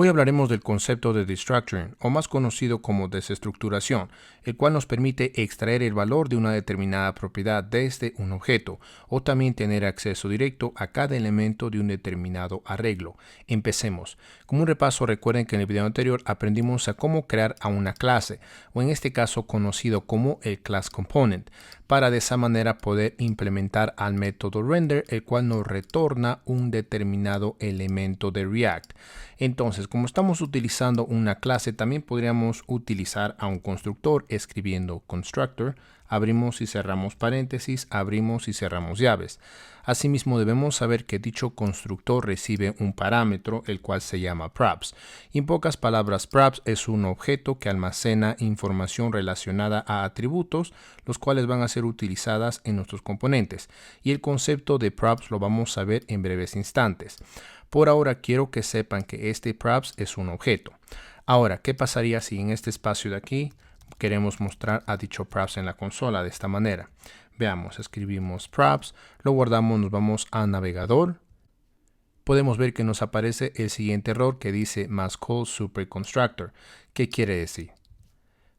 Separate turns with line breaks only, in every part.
Hoy hablaremos del concepto de destructuring, o más conocido como desestructuración, el cual nos permite extraer el valor de una determinada propiedad desde un objeto, o también tener acceso directo a cada elemento de un determinado arreglo. Empecemos. Como un repaso, recuerden que en el video anterior aprendimos a cómo crear a una clase, o en este caso conocido como el class component, para de esa manera poder implementar al método render, el cual nos retorna un determinado elemento de React. Entonces, como estamos utilizando una clase, también podríamos utilizar a un constructor escribiendo constructor, abrimos y cerramos paréntesis, abrimos y cerramos llaves. Asimismo, debemos saber que dicho constructor recibe un parámetro, el cual se llama props. Y en pocas palabras, props es un objeto que almacena información relacionada a atributos, los cuales van a ser utilizadas en nuestros componentes. Y el concepto de props lo vamos a ver en breves instantes. Por ahora quiero que sepan que este props es un objeto. Ahora, ¿qué pasaría si en este espacio de aquí queremos mostrar a dicho props en la consola de esta manera? Veamos, escribimos props, lo guardamos, nos vamos a navegador. Podemos ver que nos aparece el siguiente error que dice must call super constructor. ¿Qué quiere decir?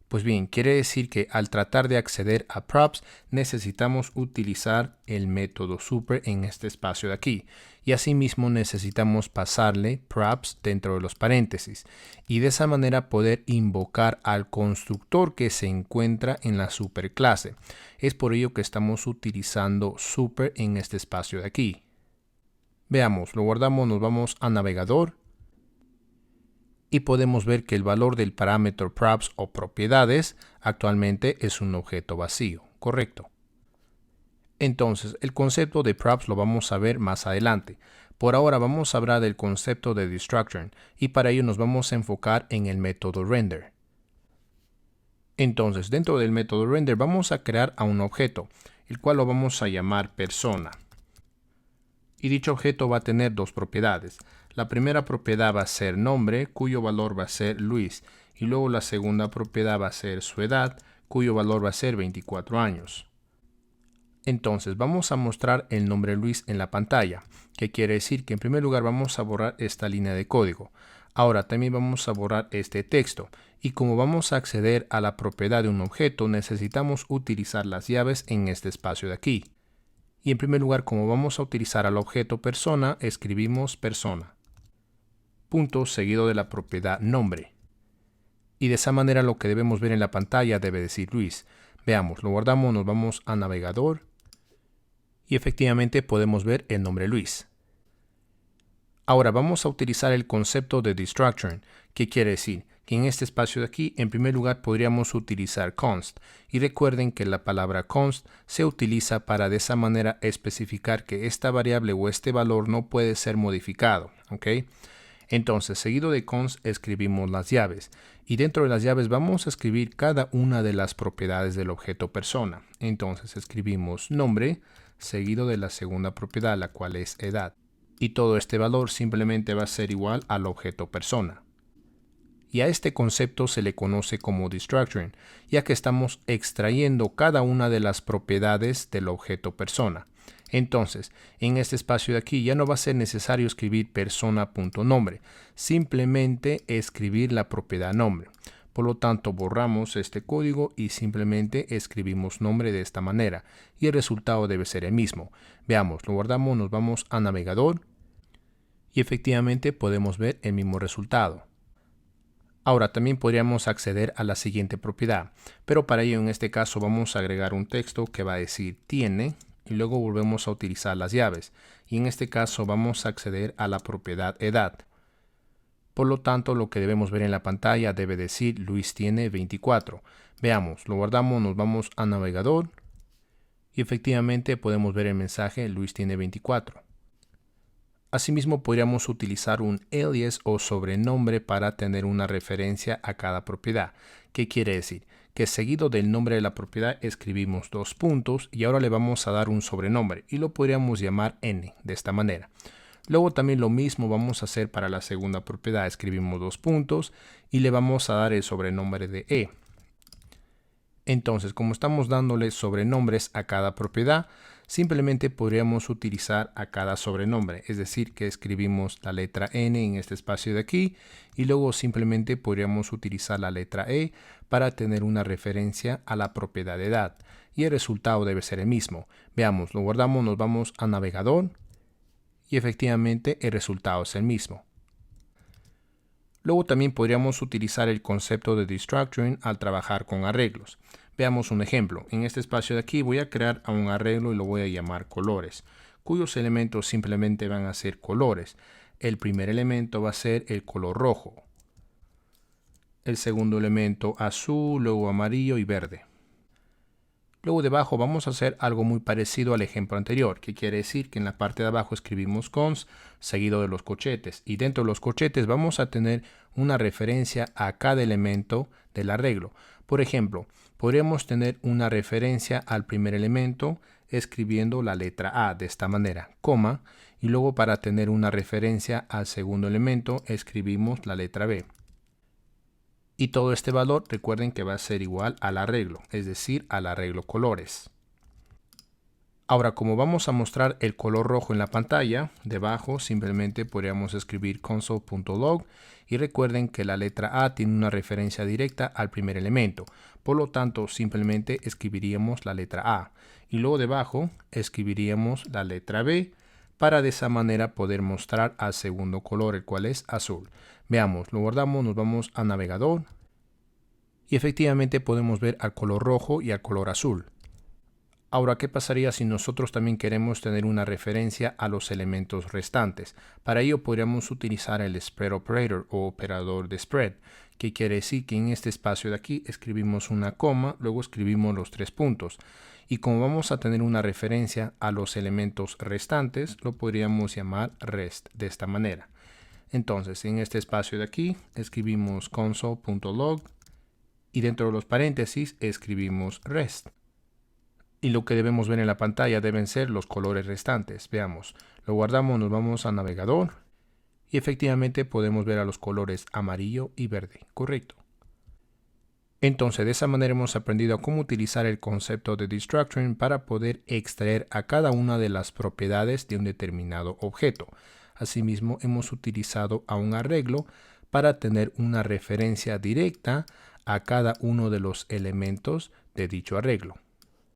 Pues bien, quiere decir que al tratar de acceder a props necesitamos utilizar el método super en este espacio de aquí. Y asimismo necesitamos pasarle props dentro de los paréntesis. Y de esa manera poder invocar al constructor que se encuentra en la superclase. Es por ello que estamos utilizando super en este espacio de aquí. Veamos, lo guardamos, nos vamos a navegador. Y podemos ver que el valor del parámetro props o propiedades actualmente es un objeto vacío, correcto. Entonces, el concepto de props lo vamos a ver más adelante. Por ahora vamos a hablar del concepto de destructuring y para ello nos vamos a enfocar en el método render. Entonces, dentro del método render vamos a crear a un objeto, el cual lo vamos a llamar persona. Y dicho objeto va a tener dos propiedades. La primera propiedad va a ser nombre, cuyo valor va a ser Luis. Y luego la segunda propiedad va a ser su edad, cuyo valor va a ser 24 años. Entonces vamos a mostrar el nombre Luis en la pantalla, que quiere decir que en primer lugar vamos a borrar esta línea de código. Ahora también vamos a borrar este texto. Y como vamos a acceder a la propiedad de un objeto, necesitamos utilizar las llaves en este espacio de aquí. Y en primer lugar, como vamos a utilizar al objeto persona, escribimos persona. Punto seguido de la propiedad nombre. Y de esa manera lo que debemos ver en la pantalla debe decir Luis. Veamos, lo guardamos, nos vamos a navegador. Y efectivamente podemos ver el nombre Luis. Ahora vamos a utilizar el concepto de destructuring, que quiere decir que en este espacio de aquí, en primer lugar podríamos utilizar const. Y recuerden que la palabra const se utiliza para de esa manera especificar que esta variable o este valor no puede ser modificado, ¿ok? Entonces, seguido de const escribimos las llaves. Y dentro de las llaves vamos a escribir cada una de las propiedades del objeto persona. Entonces escribimos nombre, seguido de la segunda propiedad, la cual es edad. Y todo este valor simplemente va a ser igual al objeto persona. Y a este concepto se le conoce como destructuring, ya que estamos extrayendo cada una de las propiedades del objeto persona. Entonces, en este espacio de aquí ya no va a ser necesario escribir persona.nombre, simplemente escribir la propiedad nombre. Por lo tanto, borramos este código y simplemente escribimos nombre de esta manera, y el resultado debe ser el mismo. Veamos, lo guardamos, nos vamos a navegador, y efectivamente podemos ver el mismo resultado. Ahora también podríamos acceder a la siguiente propiedad, pero para ello en este caso vamos a agregar un texto que va a decir tiene y luego volvemos a utilizar las llaves y en este caso vamos a acceder a la propiedad edad. Por lo tanto lo que debemos ver en la pantalla debe decir Luis tiene 24. Veamos, lo guardamos, nos vamos a navegador y efectivamente podemos ver el mensaje Luis tiene 24. Asimismo, podríamos utilizar un alias o sobrenombre para tener una referencia a cada propiedad. ¿Qué quiere decir? Que seguido del nombre de la propiedad escribimos dos puntos y ahora le vamos a dar un sobrenombre y lo podríamos llamar n de esta manera. Luego también lo mismo vamos a hacer para la segunda propiedad. Escribimos dos puntos y le vamos a dar el sobrenombre de e. Entonces, como estamos dándole sobrenombres a cada propiedad, simplemente podríamos utilizar a cada sobrenombre, es decir, que escribimos la letra N en este espacio de aquí y luego simplemente podríamos utilizar la letra E para tener una referencia a la propiedad de edad y el resultado debe ser el mismo. Veamos, lo guardamos, nos vamos a navegador y efectivamente el resultado es el mismo. Luego también podríamos utilizar el concepto de destructuring al trabajar con arreglos. Veamos un ejemplo. En este espacio de aquí voy a crear a un arreglo y lo voy a llamar colores, cuyos elementos simplemente van a ser colores. El primer elemento va a ser el color rojo. El segundo elemento azul, luego amarillo y verde. Luego debajo vamos a hacer algo muy parecido al ejemplo anterior, que quiere decir que en la parte de abajo escribimos cons seguido de los corchetes y dentro de los corchetes vamos a tener una referencia a cada elemento del arreglo. Por ejemplo, podríamos tener una referencia al primer elemento escribiendo la letra A de esta manera, coma, y luego para tener una referencia al segundo elemento escribimos la letra B. Y todo este valor recuerden que va a ser igual al arreglo, es decir, al arreglo colores. Ahora, como vamos a mostrar el color rojo en la pantalla, debajo simplemente podríamos escribir console.log y recuerden que la letra A tiene una referencia directa al primer elemento. Por lo tanto, simplemente escribiríamos la letra A y luego debajo escribiríamos la letra B para de esa manera poder mostrar al segundo color, el cual es azul. Veamos, lo guardamos, nos vamos a navegador y efectivamente podemos ver al color rojo y al color azul. Ahora, ¿qué pasaría si nosotros también queremos tener una referencia a los elementos restantes? Para ello podríamos utilizar el spread operator o operador de spread, que quiere decir que en este espacio de aquí escribimos una coma, luego escribimos los 3 puntos. Y como vamos a tener una referencia a los elementos restantes, lo podríamos llamar rest de esta manera. Entonces, en este espacio de aquí escribimos console.log y dentro de los paréntesis escribimos rest. Y lo que debemos ver en la pantalla deben ser los colores restantes. Veamos, lo guardamos, nos vamos a navegador y efectivamente podemos ver a los colores amarillo y verde, correcto. Entonces, de esa manera hemos aprendido a cómo utilizar el concepto de destructuring para poder extraer a cada una de las propiedades de un determinado objeto. Asimismo, hemos utilizado a un arreglo para tener una referencia directa a cada uno de los elementos de dicho arreglo.